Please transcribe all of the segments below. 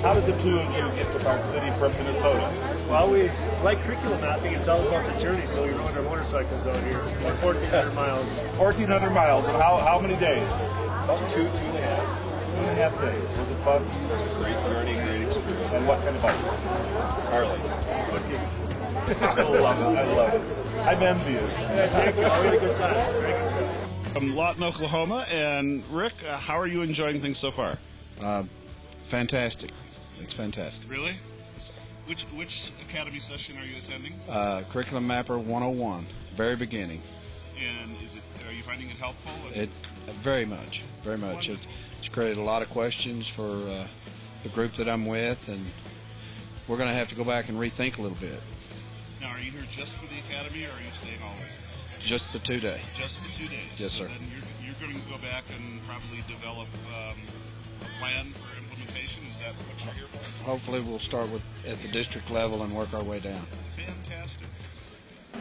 How did the two of you get to Park City from Minnesota? Well, we like curriculum mapping. It's all about the journey, so we rode our motorcycles out here. About 1,400 miles. 1,400 miles. And how many days? About 2.5. 2.5 days. Was it fun? It was a great journey, great experience. And what kind of bikes? Harleys. I love it. I love it. I'm envious. Really good time. Very good trip. From Lawton, Oklahoma, and Rick, how are you enjoying things so far? Fantastic. It's fantastic. Really? Which academy session are you attending? Curriculum Mapper 101, very beginning. And are you finding it helpful? It very much, very much. It's created a lot of questions for the group that I'm with, and we're going to have to go back and rethink a little bit. Now, are you here just for the academy, or are you staying all week? Just the 2 day. Just the 2 days. Yes, so sir. Then you're going to go back and probably develop a plan for implementation. Is that what you're here for? Hopefully, we'll start at the district level and work our way down. Fantastic.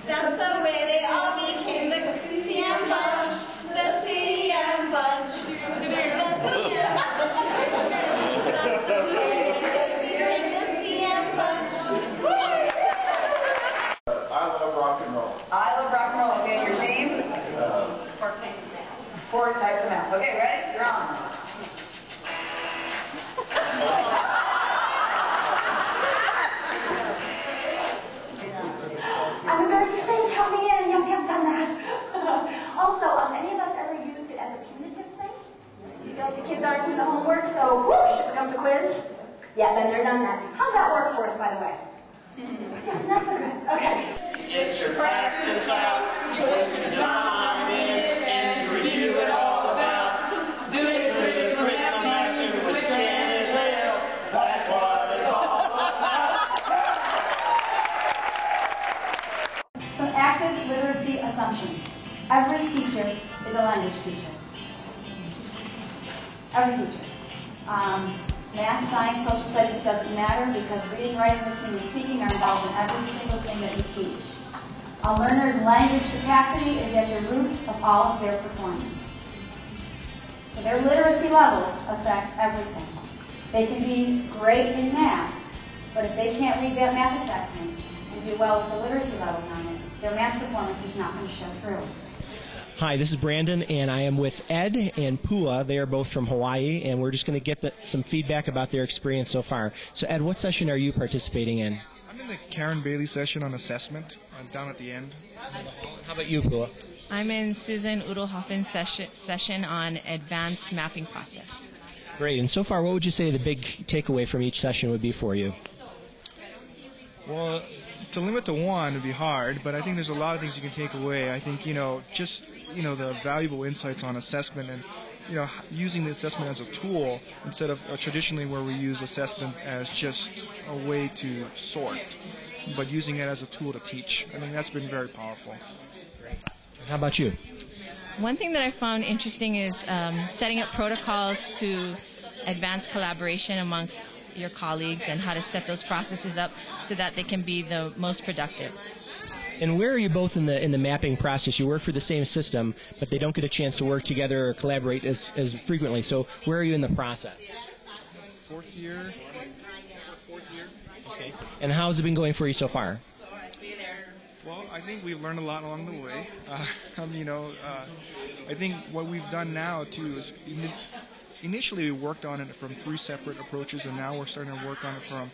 That's the way they all became the CM bunch. The CM bunch. The CM bunch. I love rock and roll. I love rock and roll. Okay, your name? Four types of math. Okay, ready? You're on. I'm embarrassed to say, count me in. Yeah, we haven't done that. Also, any of us ever used it as a punitive thing? You feel like the kids aren't doing the homework, so whoosh, it becomes a quiz? Yeah, then they're done that. How'd that work for us, by the way? Yeah, not so good. Okay. Get your practice out, you put your time in, and review it all about. Do it with the curriculum mapping with Jen and Lil. That's what it's all about. Some active literacy assumptions. Every teacher is a language teacher. Every teacher. Math, science, social studies, it doesn't matter because reading, writing, listening, and speaking are involved in every single thing that you teach. A learner's language capacity is at the root of all of their performance. So their literacy levels affect everything. They can be great in math, but if they can't read that math assessment and do well with the literacy levels on it, their math performance is not going to show through. Hi, this is Brandon, and I am with Ed and Pua. They are both from Hawaii, and we're just going to get some feedback about their experience so far. So, Ed, what session are you participating in? I'm in the Karen Bailey session on assessment, down at the end. How about you, Pua? I'm in Susan Udelhoffen's session on advanced mapping process. Great. And so far, what would you say the big takeaway from each session would be for you? Well, to limit to one would be hard, but I think there's a lot of things you can take away. I think, just the valuable insights on assessment and, using the assessment as a tool instead of traditionally where we use assessment as just a way to sort, but using it as a tool to teach. I think that's been very powerful. How about you? One thing that I found interesting is setting up protocols to advance collaboration amongst your colleagues and how to set those processes up so that they can be the most productive. And where are you both in the mapping process? You work for the same system, but they don't get a chance to work together or collaborate as frequently. So where are you in the process? Fourth year. Okay. And how has it been going for you so far? Well, I think we've learned a lot along the way. I think what we've done now, too, is initially we worked on it from 3 separate approaches, and now we're starting to work on it from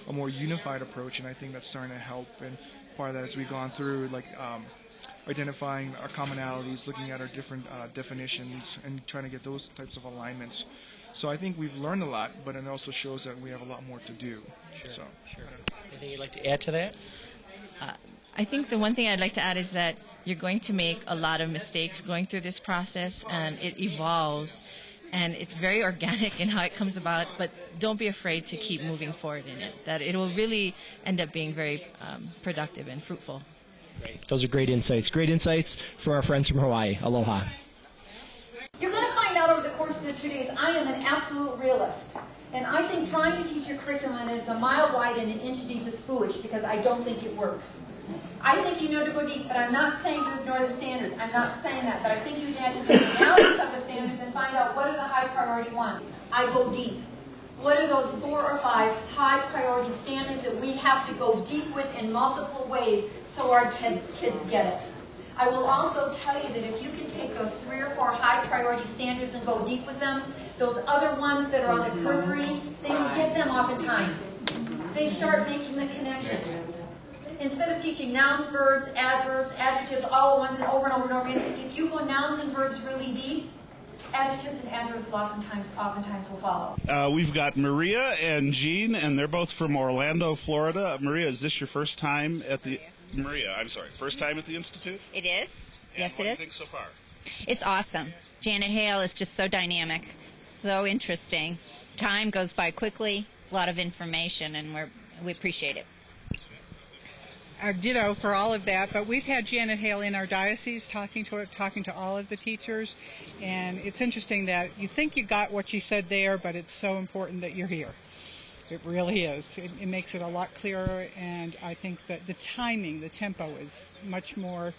a more unified approach, and I think that's starting to help. And part of that as we've gone through, identifying our commonalities, looking at our different definitions, and trying to get those types of alignments. So I think we've learned a lot, but it also shows that we have a lot more to do. Sure. Anything you'd like to add to that? I think the one thing I'd like to add is that you're going to make a lot of mistakes going through this process, and it evolves. And it's very organic in how it comes about, but don't be afraid to keep moving forward in it. That it will really end up being very productive and fruitful. Great. Those are great insights. Great insights from our friends from Hawaii. Aloha. You're going to find out over the course of the 2 days, I am an absolute realist. And I think trying to teach a curriculum that is a mile wide and an inch deep is foolish because I don't think it works. I think you know to go deep, but I'm not saying to ignore the standards. I'm not saying that, but I think you have to do the analysis of the standards and find out what are the high priority ones. I go deep. What are those 4 or 5 high priority standards that we have to go deep with in multiple ways so our kids get it? I will also tell you that if you can take those 3 or 4 high priority standards and go deep with them, those other ones that are on the periphery, they don't get them oftentimes. They start making the connections. Instead of teaching nouns, verbs, adverbs, adjectives, all at once and over and over and over again, if you go nouns and verbs really deep, adjectives and adverbs oftentimes will follow. We've got Maria and Jean, and they're both from Orlando, Florida. Maria, is this your first time at the... first time at the Institute? It is. And yes, what it is. do you think so far? It's awesome. Janet Hale is just so dynamic, so interesting. Time goes by quickly, a lot of information, and we appreciate it. Ditto for all of that, but we've had Janet Hale in our diocese talking to all of the teachers, and it's interesting that you think you got what she said there, but it's so important that you're here. It really is. It makes it a lot clearer, and I think that the timing, the tempo is much more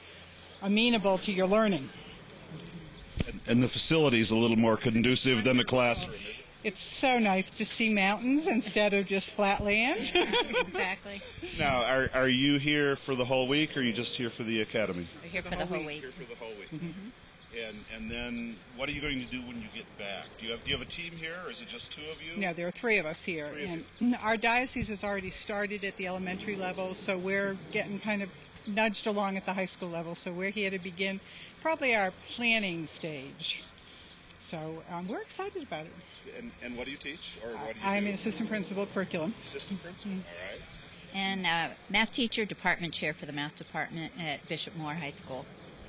amenable to your learning. And the facility is a little more conducive than the classroom, is it? It's so nice to see mountains instead of just flat land. Exactly. Now, are you here for the whole week, or are you just here for the academy? We're here for the whole week. Here for the whole week. Mm-hmm. And then what are you going to do when you get back? Do you have a team here, or is it just 2 of you? No, there are 3 of us here. And our diocese has already started at the elementary level, so we're getting kind of nudged along at the high school level. So we're here to begin probably our planning stage. So we're excited about it. And what do you teach, or what do you I'm do? an assistant principal curriculum. Assistant principal, all right. And math teacher, department chair for the math department at Bishop Moore High School.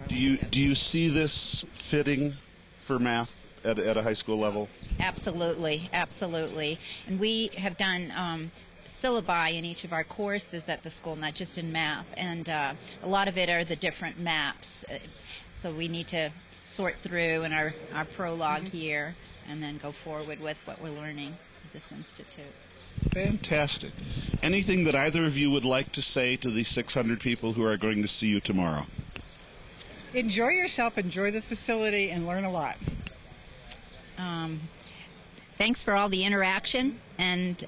Do you see this fitting for math at a high school level? Absolutely, absolutely. And we have done syllabi in each of our courses at the school, not just in math. And a lot of it are the different maps. So we need to sort through in our prologue here and then go forward with what we're learning at this institute. Fantastic. Anything that either of you would like to say to the 600 people who are going to see you tomorrow? Enjoy yourself, enjoy the facility, and learn a lot. Thanks for all the interaction and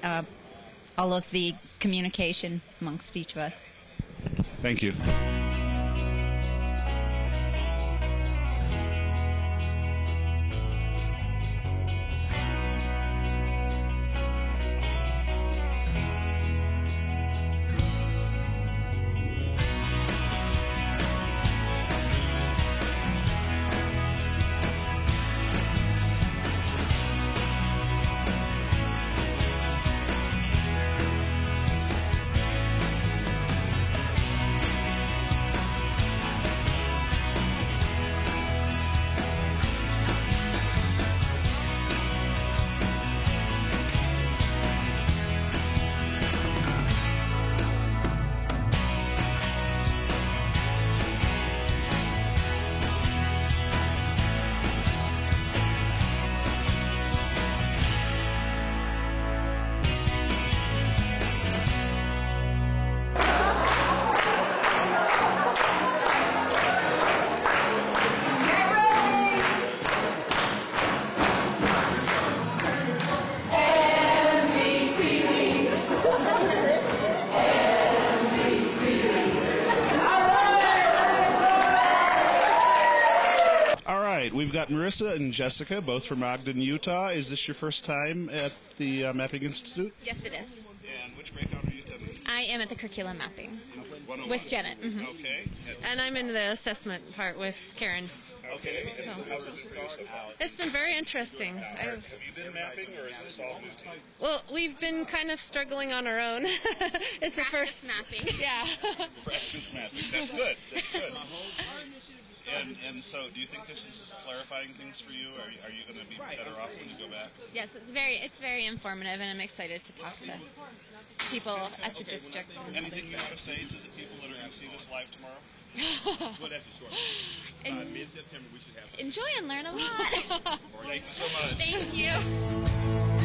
all of the communication amongst each of us. Thank you. We've got Marissa and Jessica, both from Ogden, Utah. Is this your first time at the Mapping Institute? Yes, it is. And which breakout are you attending? I am at the curriculum mapping 101. with Janet. Mm-hmm. Okay. And I'm in the assessment part with Karen. Okay. So. How's it been for you so far? It's been very interesting. Have you been mapping, or is this all new to you? Well, we've been kind of struggling on our own. It's the first mapping. Yeah. Practice mapping. That's good. That's good. And so, do you think this is clarifying things for you? Are you going to be better off when you go back? Yes, it's very informative, and I'm excited to talk to people at the district. Anything you want to say to the people that are going to see this live tomorrow? Well, that's a short one. Mid-September, we should have. Enjoy and learn a lot. Thank you so much. Thank you.